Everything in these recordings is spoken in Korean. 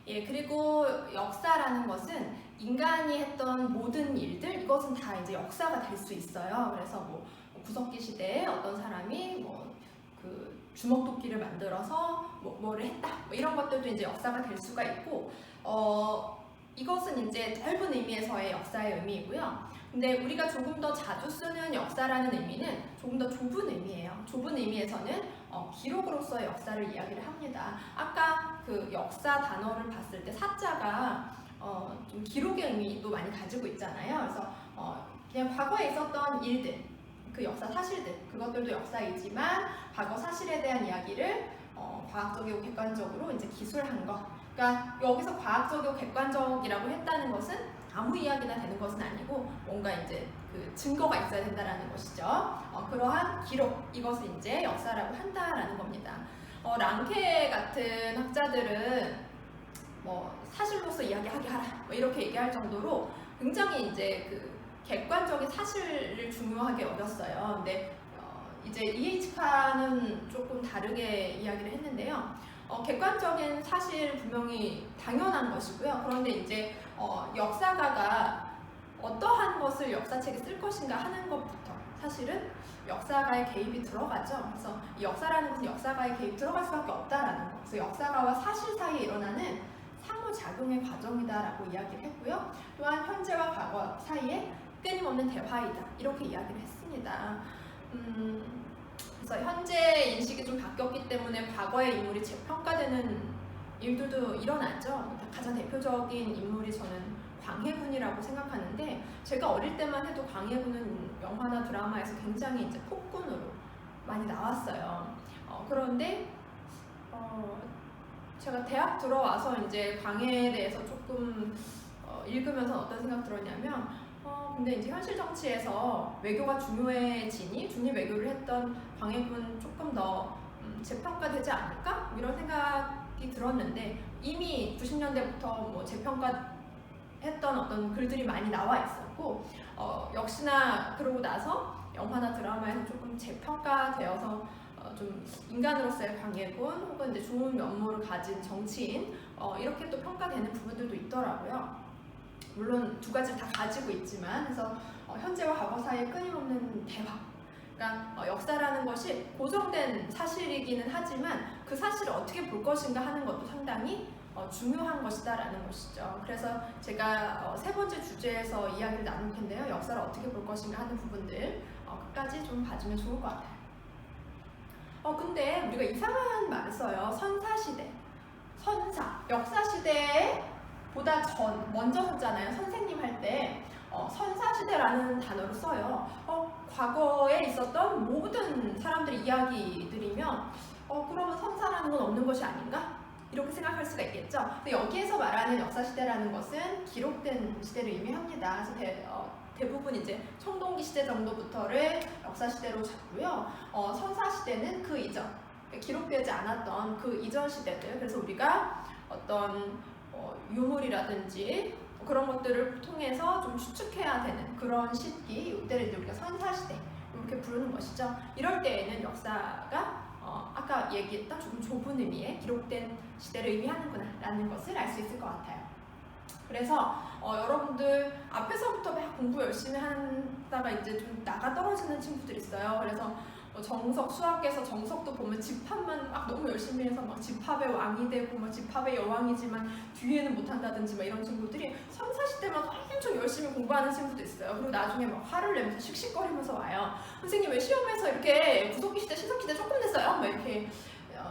예, 그리고 역사라는 것은 인간이 했던 모든 일들, 이것은 다 이제 역사가 될 수 있어요. 그래서 뭐 구석기 시대에 어떤 사람이 뭐 그 주먹도끼를 만들어서 뭐를 했다, 뭐 이런 것들도 이제 역사가 될 수가 있고, 이것은 이제 넓은 의미에서의 역사의 의미이고요. 근데 우리가 조금 더 자주 쓰는 역사라는 의미는 조금 더 좁은 의미예요. 좁은 의미에서는 기록으로서의 역사를 이야기를 합니다. 아까 그 역사 단어를 봤을 때 사자가 좀 기록의 의미도 많이 가지고 있잖아요. 그래서 그냥 과거에 있었던 일들, 그 역사 사실들, 그것들도 역사이지만 과거 사실에 대한 이야기를 과학적이고 객관적으로 이제 기술한 것. 그러니까 여기서 과학적이고 객관적이라고 했다는 것은 아무 이야기나 되는 것은 아니고 뭔가 이제 그 증거가 있어야 된다라는 것이죠. 그러한 기록, 이것을 이제 역사라고 한다라는 겁니다. 랑케 같은 학자들은 뭐 사실로서 이야기하게 하라, 뭐 이렇게 얘기할 정도로 굉장히 이제 그 객관적인 사실을 중요하게 여겼어요. 근데 이제 E.H. 칸은 조금 다르게 이야기를 했는데요. 객관적인 사실 분명히 당연한 것이고요. 그런데 이제 역사가가 어떠한 것을 역사책에 쓸 것인가 하는 것부터 사실은 역사가의 개입이 들어가죠. 그래서 이 역사라는 것은 역사가의 개입이 들어갈 수밖에 없다라는 거. 그래서 역사가와 사실 사이에 일어나는 상호작용의 과정이다라고 이야기를 했고요. 또한 현재와 과거 사이에 끊임없는 대화이다, 이렇게 이야기를 했습니다. 그래서 현재 인식이 좀 바뀌었기 때문에 과거의 인물이 재평가되는 일들도 일어나죠. 가장 대표적인 인물이 저는 광해군이라고 생각하는데, 제가 어릴 때만 해도 광해군은 영화나 드라마에서 굉장히 이제 폭군으로 많이 나왔어요. 그런데 제가 대학 들어와서 이제 광해에 대해서 조금 읽으면서 어떤 생각 들었냐면, 근데 이제 현실 정치에서 외교가 중요해지니 중립 외교를 했던 광해군 조금 더 재평가되지 않을까? 이런 생각이 들었는데, 이미 90년대부터 뭐 재평가했던 어떤 글들이 많이 나와 있었고, 역시나 그러고 나서 영화나 드라마에서 조금 재평가되어서 좀 인간으로서의 광해군 혹은 이제 좋은 면모를 가진 정치인, 이렇게 또 평가되는 부분들도 있더라고요. 물론 두 가지를 다 가지고 있지만, 그래서 현재와 과거 사이에 끊임없는 대화. 그러니까 역사라는 것이 고정된 사실이기는 하지만 그 사실을 어떻게 볼 것인가 하는 것도 상당히 중요한 것이다라는 것이죠. 그래서 제가 세 번째 주제에서 이야기를 나눌 텐데요. 역사를 어떻게 볼 것인가 하는 부분들 끝까지 좀 봐주면 좋을 것 같아요. 근데 우리가 이상한 말을 써요. 선사시대, 선사, 역사시대보다 먼저 썼잖아요. 선생님 할 때 선사시대라는 단어를 써요. 과거에 있었던 모든 사람들의 이야기들이면 그러면 선사라는 건 없는 것이 아닌가? 이렇게 생각할 수가 있겠죠. 근데 여기에서 말하는 역사시대라는 것은 기록된 시대를 의미합니다. 그래서 대부분 이제 청동기 시대 정도부터를 역사시대로 잡고요. 선사시대는 그 이전, 기록되지 않았던 그 이전 시대들, 그래서 우리가 어떤 유물이라든지 그런 것들을 통해서 좀 추측해야 되는 그런 시기, 이때를 이제 우리가 선사시대 이렇게 부르는 것이죠. 이럴 때에는 역사가 아까 얘기했던 조금 좁은 의미의 기록된 시대를 의미하는구나 라는 것을 알 수 있을 것 같아요. 그래서 여러분들 앞에서부터 막 공부 열심히 하다가 이제 좀 나가 떨어지는 친구들 있어요. 그래서 정석, 수학에서 정석도 보면 집합만 막 너무 열심히 해서 막 집합의 왕이 되고 막 집합의 여왕이지만 뒤에는 못한다든지 막 이런 친구들이 선사시대만 엄청 열심히 공부하는 친구도 있어요. 그리고 나중에 막 화를 내면서 씩씩거리면서 와요. 선생님 왜 시험에서 이렇게 구석기 시대, 시석시대 조금 냈어요? 막 이렇게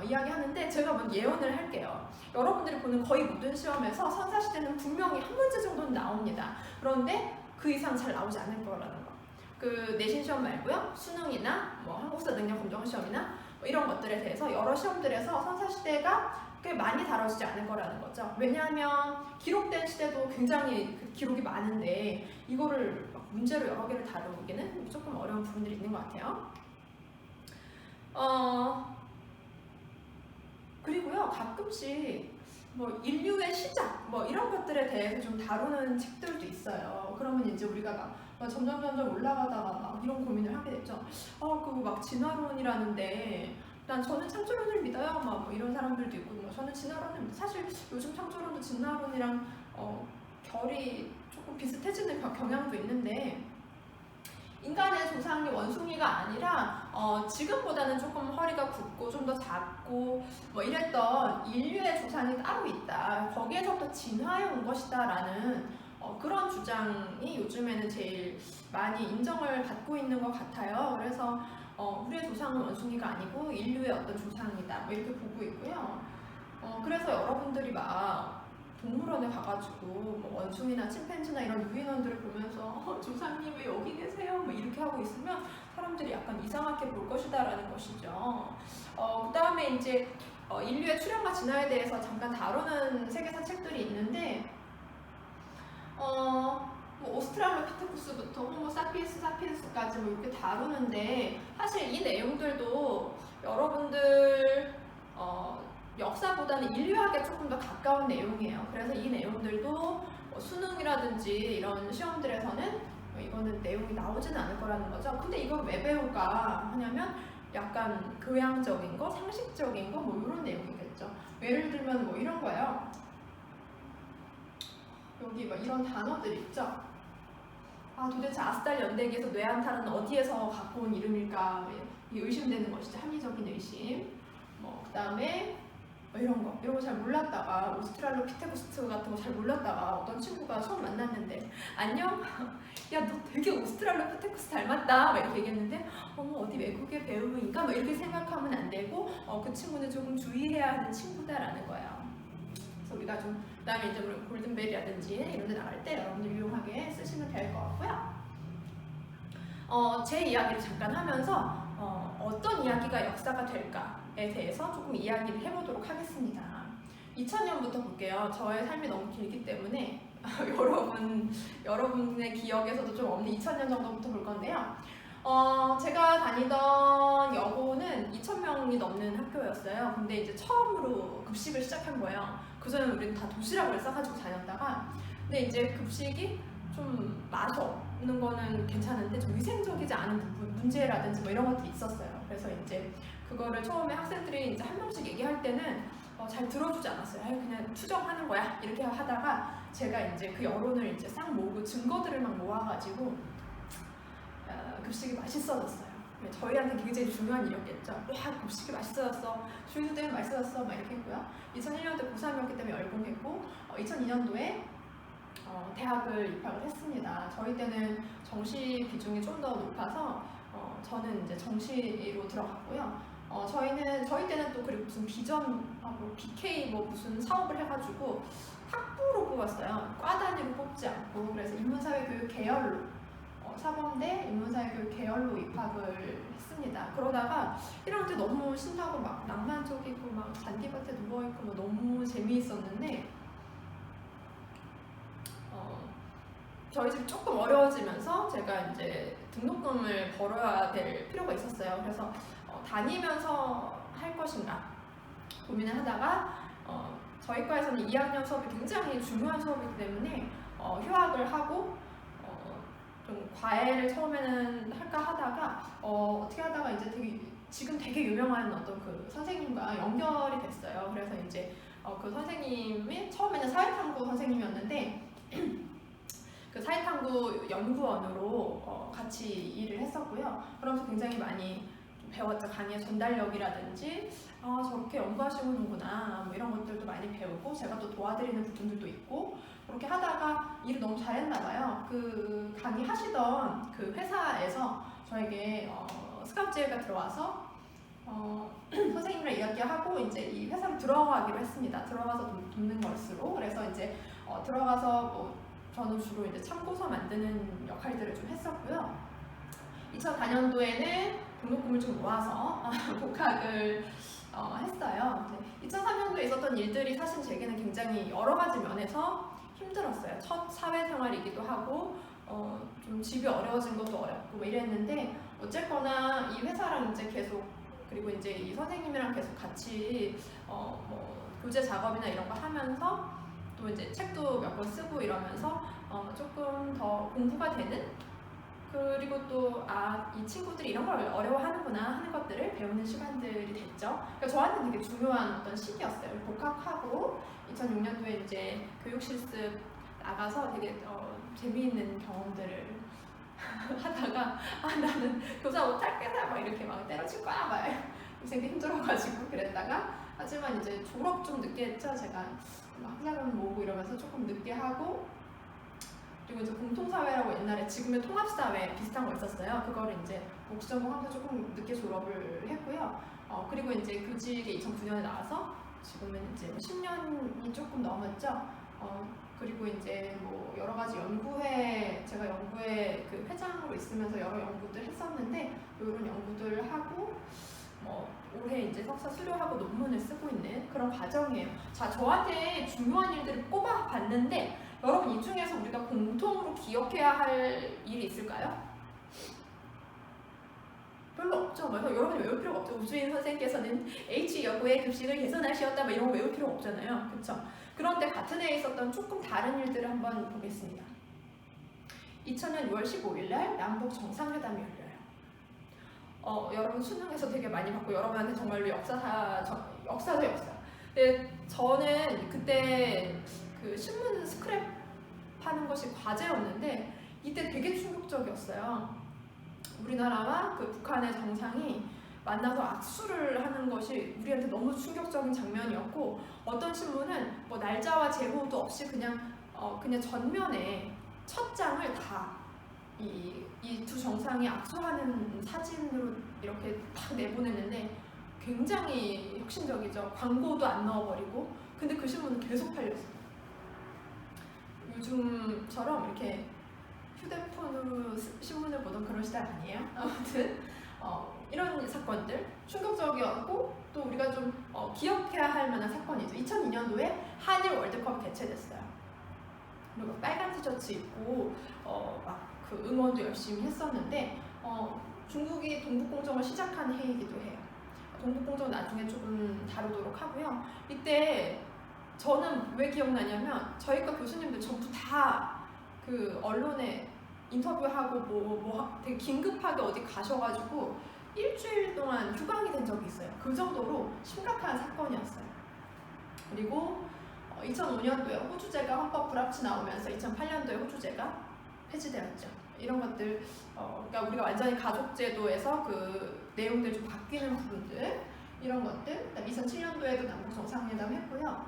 이야기하는데, 제가 먼저 예언을 할게요. 여러분들이 보는 거의 모든 시험에서 선사시대는 분명히 한 문제 정도는 나옵니다. 그런데 그 이상 잘 나오지 않을 거라는 거. 그 내신 시험 말고요, 수능이나 뭐 한국사 능력 검정 시험이나 뭐 이런 것들에 대해서 여러 시험들에서 선사시대가 꽤 많이 다뤄지지 않을 거라는 거죠. 왜냐하면 기록된 시대도 굉장히 기록이 많은데 이거를 막 문제로 여러 개를 다루기는 조금 어려운 부분들이 있는 것 같아요. 그리고요, 가끔씩 뭐 인류의 시작 뭐 이런 것들에 대해서 좀 다루는 책들도 있어요. 그러면 이제 우리가 막 점점 올라가다가 막 이런 고민을 하게 됐죠. 그거 막 진화론이라는데 저는 창조론을 믿어요. 뭐 이런 사람들도 있고, 뭐 저는 진화론을 믿어요. 사실 요즘 창조론도 진화론이랑 결이 조금 비슷해지는 경향도 있는데, 인간의 조상이 원숭이가 아니라 지금보다는 조금 허리가 굽고 좀 더 작고 뭐 이랬던 인류의 조상이 따로 있다. 거기에서부터 진화해 온 것이다라는 그런 주장이 요즘에는 제일 많이 인정을 받고 있는 것 같아요. 그래서 우리의 조상은 원숭이가 아니고 인류의 어떤 조상이다. 뭐 이렇게 보고 있고요. 그래서 여러분들이 막 동물원에 가가지고 뭐 원숭이나 침팬지나 이런 유인원들을 보면서 조상님 왜 여기 계세요? 뭐 이렇게 하고 있으면 사람들이 약간 이상하게 볼 것이다라는 것이죠. 그 다음에 이제 인류의 출현과 진화에 대해서 잠깐 다루는 세계사 책들이 있는데, 뭐 오스트랄로피테쿠스부터 호모 사피엔스 사피엔스까지 뭐 이렇게 다루는데, 사실 이 내용들도 여러분들 역사보다는 인류학에 조금 더 가까운 내용이에요. 그래서 이 내용들도 수능이라든지 이런 시험들에서는 이거는 내용이 나오지는 않을 거라는 거죠. 근데 이걸 왜 배울까 하냐면 약간 교양적인 거, 상식적인 거 뭐 이런 내용이겠죠. 예를 들면 뭐 이런 거예요. 여기 막 이런 단어들 있죠. 도대체 아스달 연대기에서 뇌안탈은 어디에서 갖고 온 이름일까? 의심되는 것이죠. 합리적인 의심. 그 다음에 이런 거 잘 몰랐다가 오스트랄로피테쿠스 같은 거 잘 몰랐다가 어떤 친구가 처음 만났는데 안녕? 야 너 되게 오스트랄로피테쿠스 닮았다 막 이렇게 얘기했는데 어디 외국의 배우인가? 막 이렇게 생각하면 안 되고 그 친구는 조금 주의해야 하는 친구다라는 거예요. 그래서 우리가 좀 그다음에 이제 골든벨이라든지 이런 데 나갈 때 여러분들 유용하게 쓰시면 될 것 같고요. 제 이야기를 잠깐 하면서 어떤 이야기가 역사가 될까에 대해서 조금 이야기를 해보도록 하겠습니다. 2000년부터 볼게요. 저의 삶이 너무 길기 때문에 여러분의 기억에서도 좀 없는 2000년 정도부터 볼 건데요. 제가 다니던 여고는 2000명이 넘는 학교였어요. 근데 이제 처음으로 급식을 시작한 거예요. 그전에는 우리는 다 도시락을 싸가지고 다녔다가, 근데 이제 급식이 좀 맛이 없는 거는 괜찮은데 좀 위생적이지 않은 문제라든지 뭐 이런 것들이 있었어요. 그래서 이제 그거를 처음에 학생들이 이제 한 명씩 얘기할 때는 잘 들어주지 않았어요. 그냥 투정하는 거야 이렇게 하다가 제가 이제 그 여론을 이제 싹 모으고 증거들을 막 모아가지고 급식이 맛있어졌어요. 저희한테 굉장히 중요한 일이었겠죠. 와 급식이 맛있어졌어. 주인들 때문에 맛있어졌어. 막 이렇게 했고요. 2001년도에 고3이었기 때문에 열공했고 2002년도에 대학을 입학을 했습니다. 저희 때는 정시 비중이 좀 더 높아서 저는 이제 정시로 들어갔고요. 저희 때는 또 그리고 무슨 비전하고 BK 뭐 무슨 사업을 해가지고 학부로 뽑았어요. 과 단위로 뽑지 않고. 그래서 인문사회교육 계열로 사범대 인문사회교육 계열로 입학을 했습니다. 그러다가 1학년 때 너무 신나고 막 낭만적이고 막 잔디밭에 누워있고 뭐 너무 재미있었는데 저희 집이 조금 어려워지면서 제가 이제 등록금을 벌어야 될 필요가 있었어요. 그래서 다니면서 할 것인가 고민을 하다가 저희 과에서는 2학년 수업이 굉장히 중요한 수업이기 때문에 휴학을 하고 좀 과외를 처음에는 할까 하다가 어떻게 하다가 이제 지금 되게 유명한 어떤 그 선생님과 연결이 됐어요. 그래서 이제 그 선생님이 처음에는 사회탐구 선생님이었는데 그 사회탐구 연구원으로 같이 일을 했었고요. 그러면서 굉장히 많이 배웠죠. 강의 전달력이라든지 저렇게 연구하시는구나 뭐 이런 것들도 많이 배우고 제가 또 도와드리는 부분들도 있고 그렇게 하다가 일을 너무 잘했나 봐요. 그 강의 하시던 그 회사에서 저에게 스카우트제가 들어와서 선생님이랑 이야기하고 이제 이 회사로 들어가기로 했습니다. 들어가서 돕는 것으로. 그래서 이제 들어가서 뭐 저는 주로 이제 참고서 만드는 역할들을 좀 했었고요. 2004년도에는 등록금을 좀 모아서 복학을 했어요. 2003년도에 있었던 일들이 사실 제게는 굉장히 여러 가지 면에서 힘들었어요. 첫 사회생활이기도 하고 좀 집이 어려워진 것도 어렵고 뭐 이랬는데 어쨌거나 이 회사랑 이제 계속 그리고 이제 이 선생님이랑 계속 같이 뭐 교재 작업이나 이런 거 하면서 또 이제 책도 몇 권 쓰고 이러면서 조금 더 공부가 되는 그리고 또 이 친구들이 이런 걸 어려워하는구나 하는 것들을 배우는 시간들이 됐죠. 그러니까 저한테는 되게 중요한 어떤 시기였어요. 복학하고 2006년도에 이제 교육 실습 나가서 되게 재미있는 경험들을 하다가 나는 교사 못하겠다 막 이렇게 막 때려칠 거야 막 되게 힘들어가지고 그랬다가 하지만 이제 졸업 좀 늦게 했죠. 제가 학자금 모으고 이러면서 조금 늦게 하고 그리고 이제 공통사회라고 옛날에 지금의 통합사회 비슷한 거 있었어요. 그거를 이제 복수 전공하면서 조금 늦게 졸업을 했고요. 그리고 이제 교직에 2009년에 나와서 지금은 이제 10년이 조금 넘었죠. 그리고 이제 뭐 여러 가지 연구회, 제가 연구회 그 회장으로 있으면서 여러 연구들 했었는데 이런 연구들을 하고 올해 이제 석사 수료하고 논문을 쓰고 있는 그런 과정이에요. 자, 저한테 중요한 일들을 꼽아봤는데 여러분 이 중에서 우리가 공통으로 기억해야 할 일이 있을까요? 별로 없죠. 여러분이 외울 필요가 없죠. 우주인 선생님께서는 H 여고의 급식을 개선하시었다 이런 거 외울 필요가 없잖아요. 그렇죠? 그런데 같은 해에 있었던 조금 다른 일들을 한번 보겠습니다. 2000년 6월 15일 날 남북 정상회담이 열려요. 여러분 수능에서 되게 많이 받고 여러분한테 정말로 역사도 역사. 근데 저는 그때 그 신문 스크랩 하는 것이 과제였는데 이때 되게 충격적이었어요. 우리나라와 그 북한의 정상이 만나서 악수를 하는 것이 우리한테 너무 충격적인 장면이었고 어떤 신문은 뭐 날짜와 제호도 없이 그냥 전면에 첫 장을 다 이 두 정상이 악수하는 사진으로 이렇게 딱 내보냈는데 굉장히 혁신적이죠. 광고도 안 넣어버리고 근데 그 신문은 계속 팔렸어요. 요즘처럼 이렇게 휴대폰으로 신문을 보던 그런 시대 아니에요? 아무튼 이런 사건들 충격적이었고 또 우리가 좀 기억해야 할 만한 사건이죠. 2002년도에 한일 월드컵이 개최됐어요. 그리고 빨간 티셔츠 입고 막 그 응원도 열심히 했었는데 중국이 동북공정을 시작한 해이기도 해요. 동북공정 나중에 조금 다루도록 하고요. 이때 저는 왜 기억나냐면 저희과 교수님들 전부 다 그 언론에 인터뷰하고 되게 긴급하게 어디 가셔가지고 일주일 동안 휴강이 된 적이 있어요. 그 정도로 심각한 사건이었어요. 그리고 2005년도에 호주제가 헌법 불합치 나오면서 2008년도에 호주제가 폐지되었죠. 이런 것들, 그러니까 우리가 완전히 가족제도에서 그 내용들 좀 바뀌는 부분들, 이런 것들. 그다음 2007년도에도 남북 정상회담 했고요.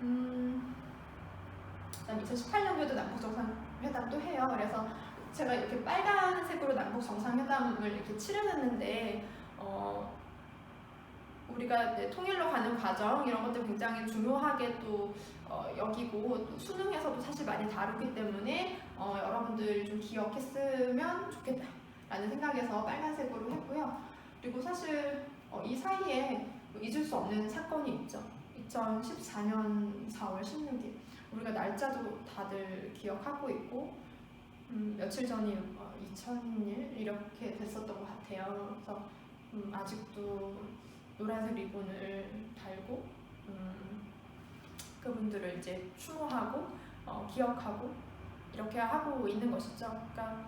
그다음 2018년도에도 남북 정상회담도 해요. 그래서 제가 이렇게 빨간색으로 남북 정상회담을 이렇게 치르는데 우리가 통일로 가는 과정 이런 것들 굉장히 중요하게 또 여기고 또 수능에서도 사실 많이 다루기 때문에 여러분들 좀 기억했으면 좋겠다라는 생각에서 빨간색으로 했고요. 그리고 사실 이 사이에 잊을 수 없는 사건이 있죠. 2014년 4월 16일 우리가 날짜도 다들 기억하고 있고 며칠 전이 2000일 이렇게 됐었던 것 같아요. 그래서 아직도 노란색 리본을 달고 그분들을 이제 추모하고 기억하고 이렇게 하고 있는 것이죠. 그러니까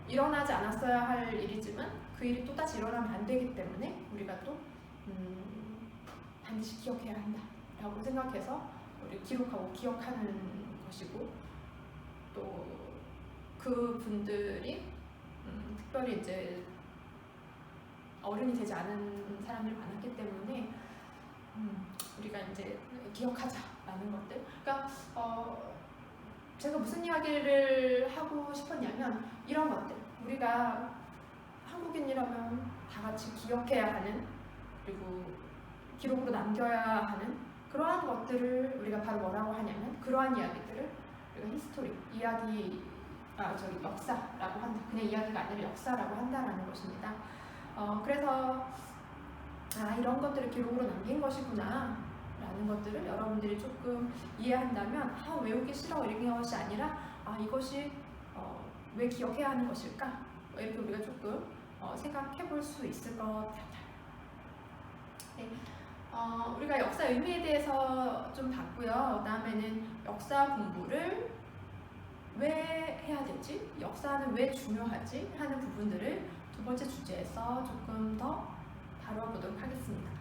일어나지 않았어야 할 일이지만 그 일이 또다시 일어나면 안 되기 때문에 우리가 또 반드시 기억해야 한다라고 생각해서 우리 기록하고 기억하는 것이고 또 그분들이 특별히 이제 어른이 되지 않은 사람들이 많았기 때문에 우리가 이제 기억하자라는 것들. 그러니까 제가 무슨 이야기를 하고 싶었냐면 이런 것들. 우리가 한국인이라면 다 같이 기억해야 하는 그리고 기록으로 남겨야 하는 그러한 것들을 우리가 바로 뭐라고 하냐면 그러한 이야기들을 우리가 히스토리, 역사라고 한다. 그냥 이야기가 아니라 역사라고 한다라는 것입니다. 그래서 이런 것들을 기록으로 남긴 것이구나 라는 것들을 여러분들이 조금 이해한다면 외우기 싫어 이런 것이 아니라 이것이 왜 기억해야 하는 것일까 이렇게 우리가 조금 생각해 볼 수 있을 것 같아요. 네. 우리가 역사 의미에 대해서 좀 봤고요. 그 다음에는 역사 공부를 왜 해야 되지? 역사는 왜 중요하지? 하는 부분들을 두 번째 주제에서 조금 더 다뤄보도록 하겠습니다.